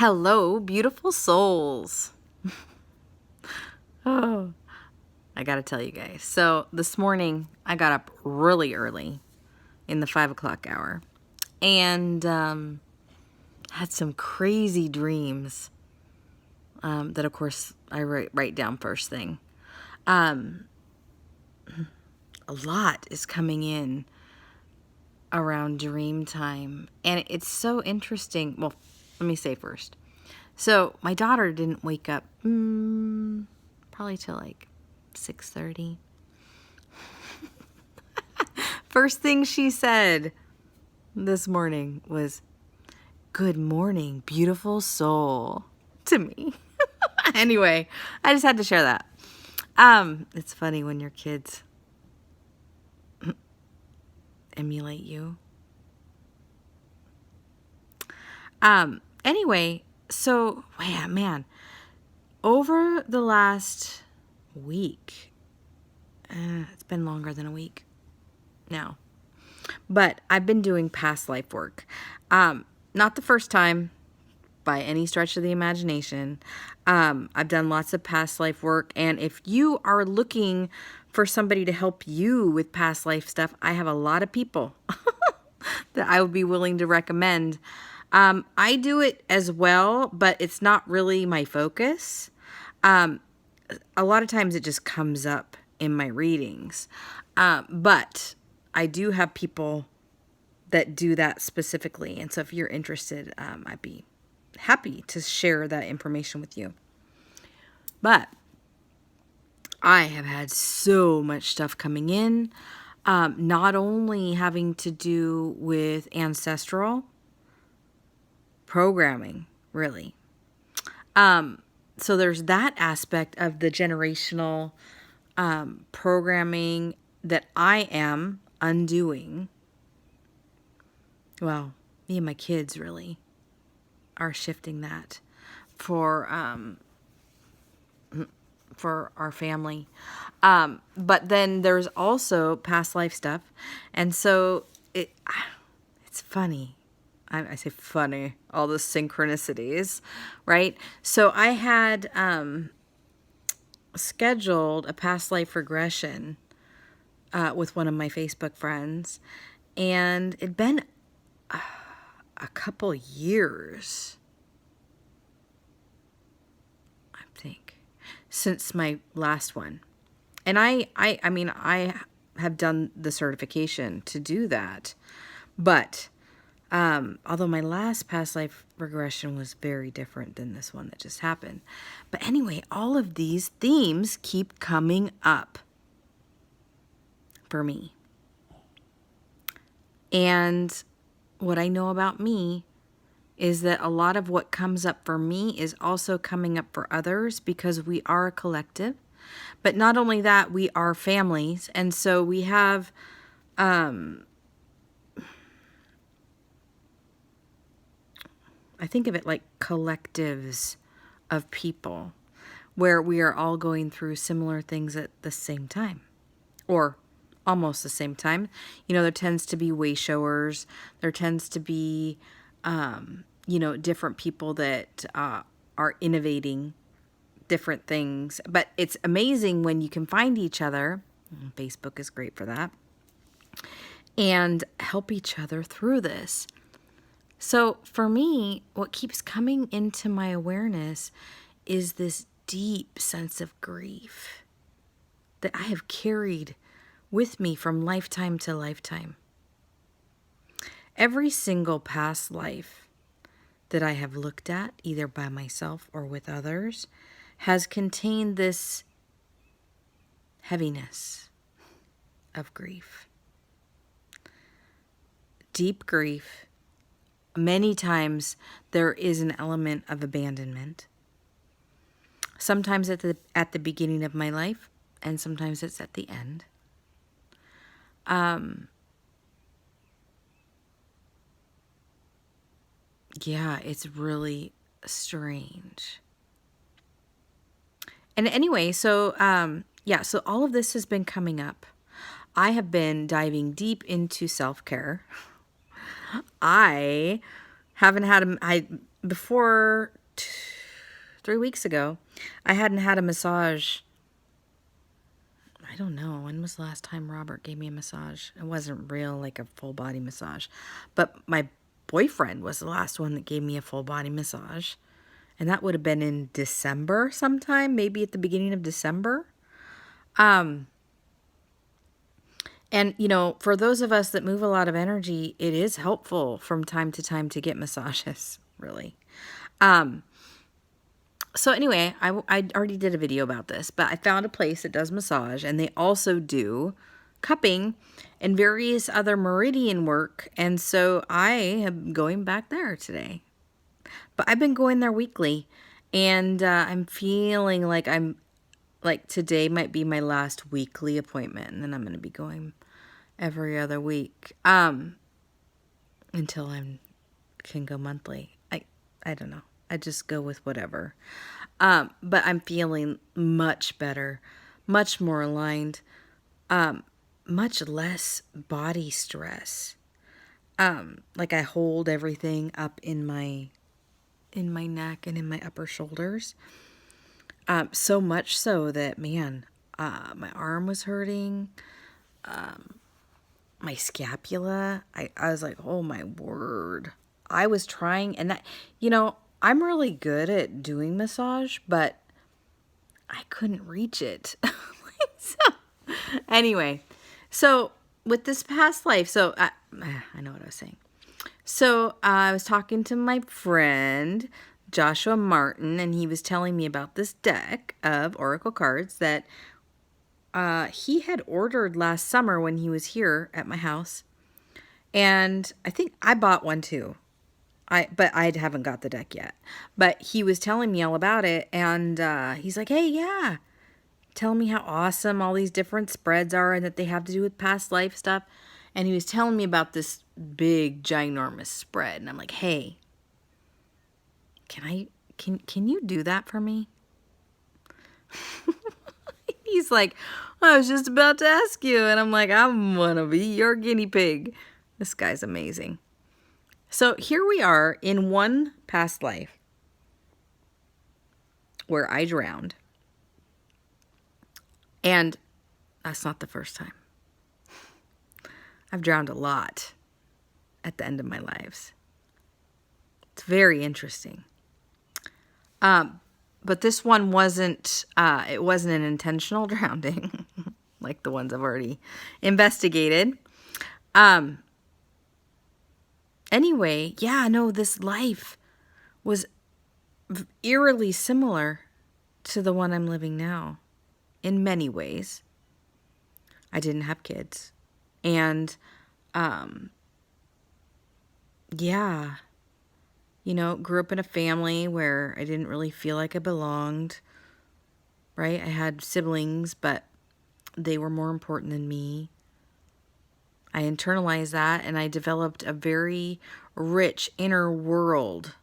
Hello, beautiful souls. Oh, I gotta tell you guys. So this morning I got up really early in the 5 o'clock hour and had some crazy dreams that, of course, I write down first thing. A lot is coming in around dream time, and it's so interesting. Well, let me say first. So my daughter didn't wake up probably till like 6:30. First thing she said this morning was, "Good morning, beautiful soul," to me. Anyway, I just had to share that. It's funny when your kids emulate you. Anyway, so, man, over the last week, it's been longer than a week now, but I've been doing past life work. Not the first time by any stretch of the imagination. I've done lots of past life work, and if you are looking for somebody to help you with past life stuff, I have a lot of people that I would be willing to recommend. I do it as well, but it's not really my focus. A lot of times it just comes up in my readings. But I do have people that do that specifically. And so if you're interested, I'd be happy to share that information with you. But I have had so much stuff coming in, not only having to do with ancestral programming, really. So there's that aspect of the generational programming that I am undoing. Well, me and my kids really are shifting that for our family. But then there's also past life stuff. And so it's funny. I say funny, all the synchronicities, right? So I had scheduled a past life regression with one of my Facebook friends, and it'd been a couple years, I think, since my last one. And I mean, I have done the certification to do that, but although my last past life regression was very different than this one that just happened. But anyway, all of these themes keep coming up for me. And what I know about me is that a lot of what comes up for me is also coming up for others, because we are a collective. But not only that, we are families. And so we have I think of it like collectives of people where we are all going through similar things at the same time, or almost the same time. You know, there tends to be way showers. There tends to be, different people that are innovating different things. But it's amazing when you can find each other. Facebook is great for that. And help each other through this. So for me, what keeps coming into my awareness is this deep sense of grief that I have carried with me from lifetime to lifetime. Every single past life that I have looked at, either by myself or with others, has contained this heaviness of grief. Deep grief. Many times there is an element of abandonment. Sometimes at the beginning of my life, and sometimes it's at the end. Yeah, it's really strange. And anyway, so so all of this has been coming up. I have been diving deep into self-care. I haven't had before 3 weeks ago, I hadn't had a massage. I don't know. When was the last time Robert gave me a massage? It wasn't real, like a full body massage. But my boyfriend was the last one that gave me a full body massage. And that would have been in December sometime, maybe at the beginning of December. And, you know, for those of us that move a lot of energy, it is helpful from time to time to get massages, really. So anyway, I already did a video about this, but I found a place that does massage, and they also do cupping and various other meridian work. And so I am going back there today. But I've been going there weekly, and I'm feeling like today might be my last weekly appointment, and then I'm going to be going every other week until I can go monthly. I don't know. I just go with whatever. But I'm feeling much better, much more aligned, much less body stress. Like I hold everything up in my neck and in my upper shoulders. So much so that, man, my arm was hurting. My scapula, I was like, oh my word. I was trying, and that, you know, I'm really good at doing massage, but I couldn't reach it. So, anyway, so with this past life, so I know what I was saying. So I was talking to my friend Joshua Martin, and he was telling me about this deck of oracle cards that he had ordered last summer when he was here at my house. And I think I bought one too. But I haven't got the deck yet. But he was telling me all about it, and he's like, hey, yeah, tell me how awesome all these different spreads are and that they have to do with past life stuff. And he was telling me about this big, ginormous spread. And I'm like, hey, can you do that for me? He's like, I was just about to ask you. And I'm like, I'm going to be your guinea pig. This guy's amazing. So here we are in one past life where I drowned. And that's not the first time. I've drowned a lot at the end of my lives. It's very interesting. But this one wasn't an intentional drowning like the ones I've already investigated. Anyway, yeah, no, this life was eerily similar to the one I'm living now in many ways. I didn't have kids. And, yeah, you know, grew up in a family where I didn't really feel like I belonged, right? I had siblings, but they were more important than me. I internalized that, and I developed a very rich inner world.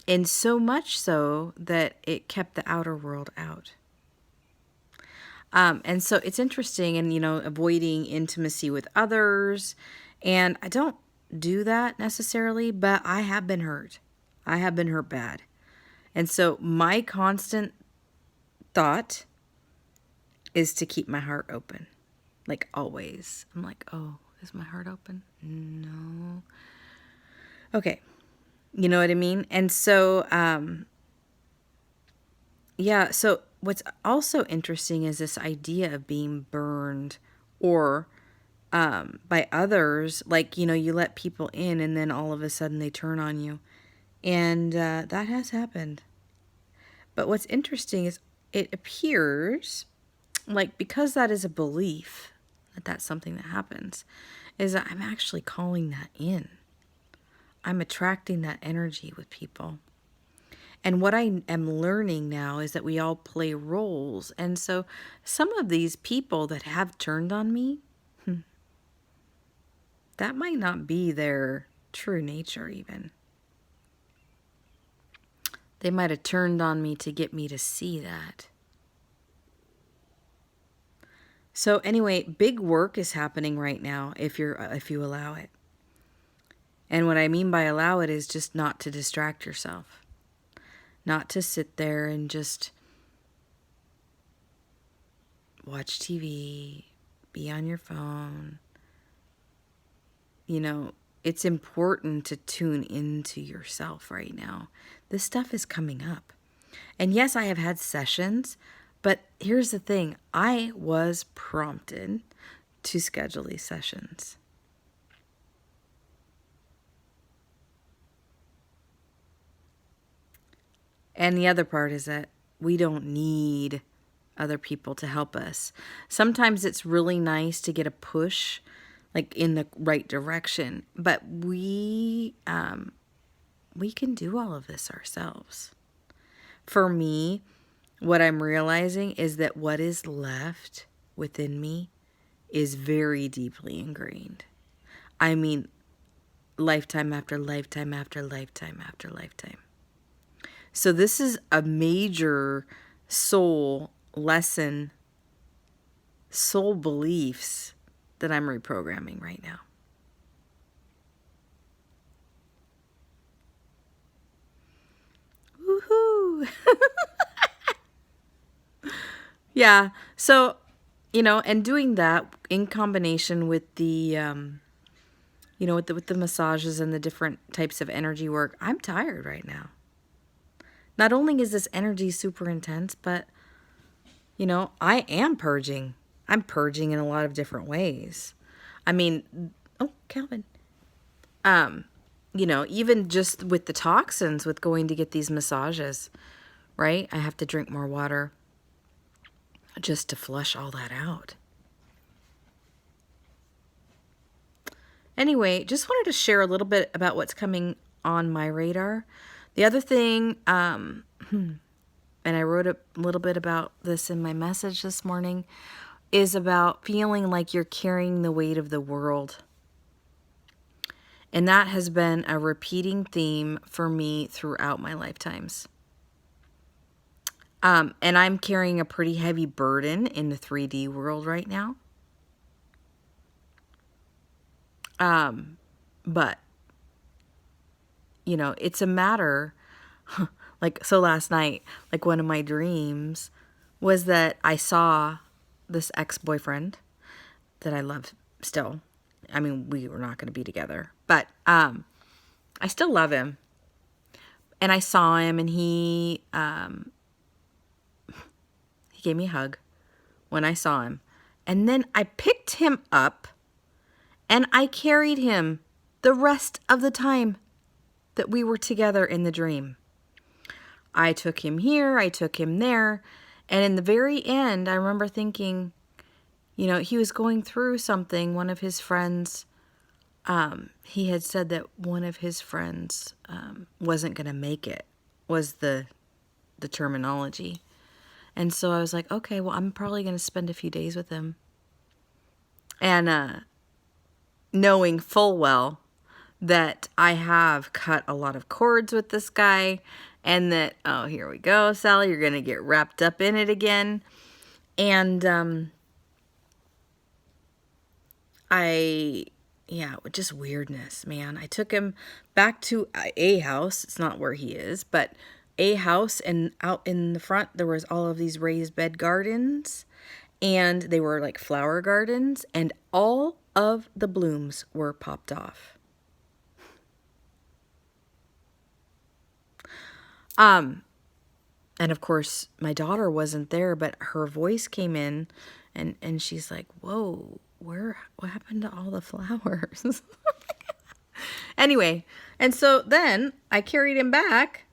And so much so that it kept the outer world out. And so it's interesting, and, you know, avoiding intimacy with others. And I don't do that necessarily, but I have been hurt. I have been hurt bad. And so my constant thought is to keep my heart open. Like always. I'm like, oh, is my heart open? No. Okay. You know what I mean? And so, yeah, so what's also interesting is this idea of being burned or by others. Like, you know, you let people in and then all of a sudden they turn on you. And that has happened. But what's interesting is it appears like, because that is a belief that that's something that happens, is that I'm actually calling that in. I'm attracting that energy with people. And what I am learning now is that we all play roles. And so some of these people that have turned on me, that might not be their true nature even. They might have turned on me to get me to see that. So anyway, big work is happening right now if you allow it. And what I mean by allow it is just not to distract yourself. Not to sit there and just watch TV, be on your phone. You know, it's important to tune into yourself right now. This stuff is coming up. And yes, I have had sessions, but here's the thing. I was prompted to schedule these sessions. And the other part is that we don't need other people to help us. Sometimes it's really nice to get a push, like in the right direction, but we can do all of this ourselves. For me, what I'm realizing is that what is left within me is very deeply ingrained. I mean, lifetime after lifetime after lifetime after lifetime. So this is a major soul lesson, soul beliefs that I'm reprogramming right now. Woohoo! Yeah. So, and doing that in combination with the, with the massages and the different types of energy work, I'm tired right now. Not only is this energy super intense, but, I am purging. I'm purging in a lot of different ways. I mean, oh, Calvin. Even just with the toxins, with going to get these massages, right? I have to drink more water just to flush all that out. Anyway, just wanted to share a little bit about what's coming on my radar. The other thing, and I wrote a little bit about this in my message this morning, is about feeling like you're carrying the weight of the world. And that has been a repeating theme for me throughout my lifetimes. And I'm carrying a pretty heavy burden in the 3D world right now. But, it's a matter, so last night, one of my dreams was that I saw this ex-boyfriend that I love still. I mean, we were not going to be together, but I still love him. And I saw him, and he gave me a hug when I saw him. And then I picked him up, and I carried him the rest of the time that we were together in the dream. I took him here, I took him there, and in the very end, I remember thinking, he was going through something. One of his friends, he had said that one of his friends wasn't going to make it, was the terminology. And so I was like, okay, well, I'm probably going to spend a few days with him. And knowing full well that I have cut a lot of cords with this guy, and that, oh, here we go, Sally, you're going to get wrapped up in it again. And just weirdness, man. I took him back to a house. It's not where he is, but a house, and out in the front, there was all of these raised bed gardens, and they were like flower gardens, and all of the blooms were popped off. And of course, my daughter wasn't there, but her voice came in, and she's like, whoa, what happened to all the flowers? Anyway, and so then I carried him back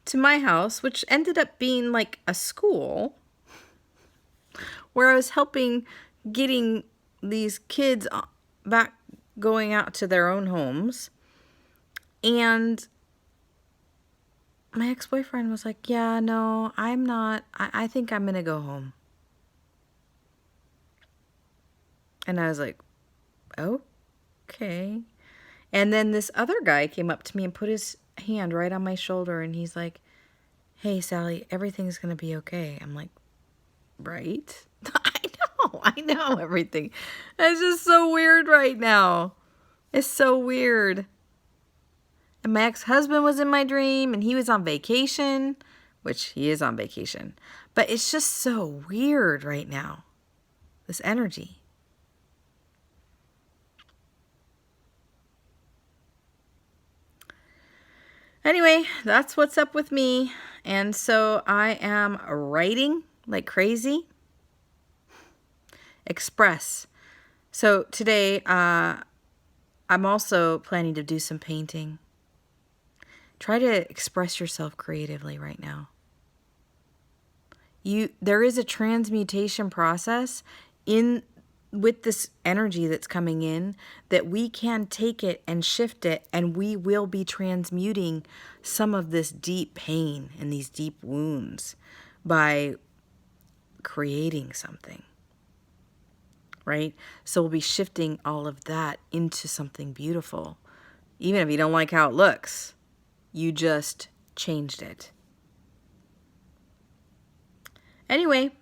to my house, which ended up being like a school where I was helping getting these kids back, going out to their own homes. And my ex-boyfriend was like, yeah, no, I'm not. I think I'm going to go home. And I was like, okay. And then this other guy came up to me and put his hand right on my shoulder, and he's like, hey, Sally, everything's going to be okay. I'm like, right? I I know everything. It's just so weird right now. It's so weird. And my ex-husband was in my dream and he was on vacation, which he is on vacation. But it's just so weird right now, this energy. Anyway, that's what's up with me. And so I am writing like crazy. Express. So today, I'm also planning to do some painting. Try to express yourself creatively right now. There is a transmutation process with this energy that's coming in, that we can take it and shift it, and we will be transmuting some of this deep pain and these deep wounds by creating something, right? So we'll be shifting all of that into something beautiful. Even if you don't like how it looks, you just changed it. Anyway,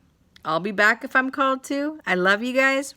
I'll be back if I'm called to. I love you guys.